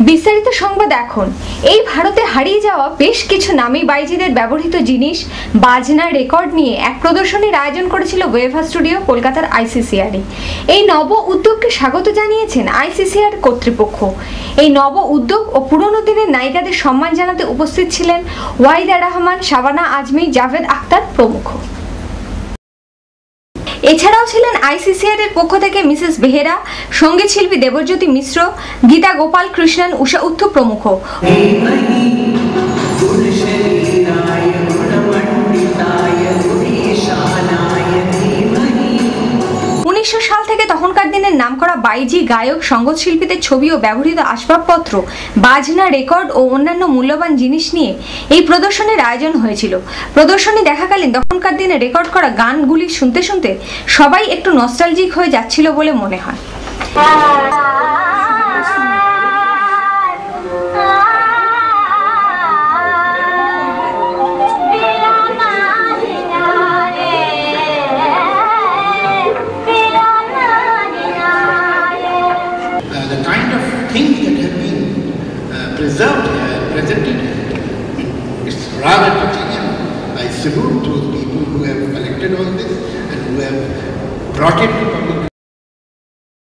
বিস্তারিত সংবাদ এখন। এই ভারতে হারিয়ে যাওয়া বেশ কিছু নামী বাইজিদের ব্যবহৃত জিনিস, বাজনা, রেকর্ড নিয়ে এক প্রদর্শনীর আয়োজন করেছিল ওয়েভা স্টুডিও, কলকাতার আইসিসিআর-এ। এই নব উদ্যোগকে স্বাগত জানিয়েছেন আইসিসিআর কর্তৃপক্ষ। এই নব উদ্যোগ ও পুরনো দিনের নায়িকাদের সম্মান জানাতে উপস্থিত ছিলেন ওয়াহিদা রহমান, শাবানা আজমি, জাভেদ আখতার প্রমুখ। এছাড়াও ছিলেন আইসিসিআর-এর পক্ষ থেকে মিসেস বেহেরা, সঙ্গীত শিল্পী দেবজ্যোতি মিশ্র, গীতা গোপাল কৃষ্ণন, উষা উত্থু প্রমুখ। 1900 সাল থেকে তখনকার দিনের নামকরা বাইজি, গায়ক, সঙ্গীত শিল্পীদের ছবি ও ব্যবহৃত আসবাবপত্র, বাজনা, রেকর্ড ও অন্যান্য মূল্যবান জিনিস নিয়ে এই প্রদর্শনীর আয়োজন হয়েছিল। প্রদর্শনী দেখাকালীন তখনকার দিনে রেকর্ড করা গানগুলি শুনতে শুনতে সবাই একটু নস্টালজিক হয়ে যাচ্ছিল বলে মনে হয়। The kind of things that have been preserved here, presented here, it's rather touching, and I salute those people who have collected all this and who have brought it to public.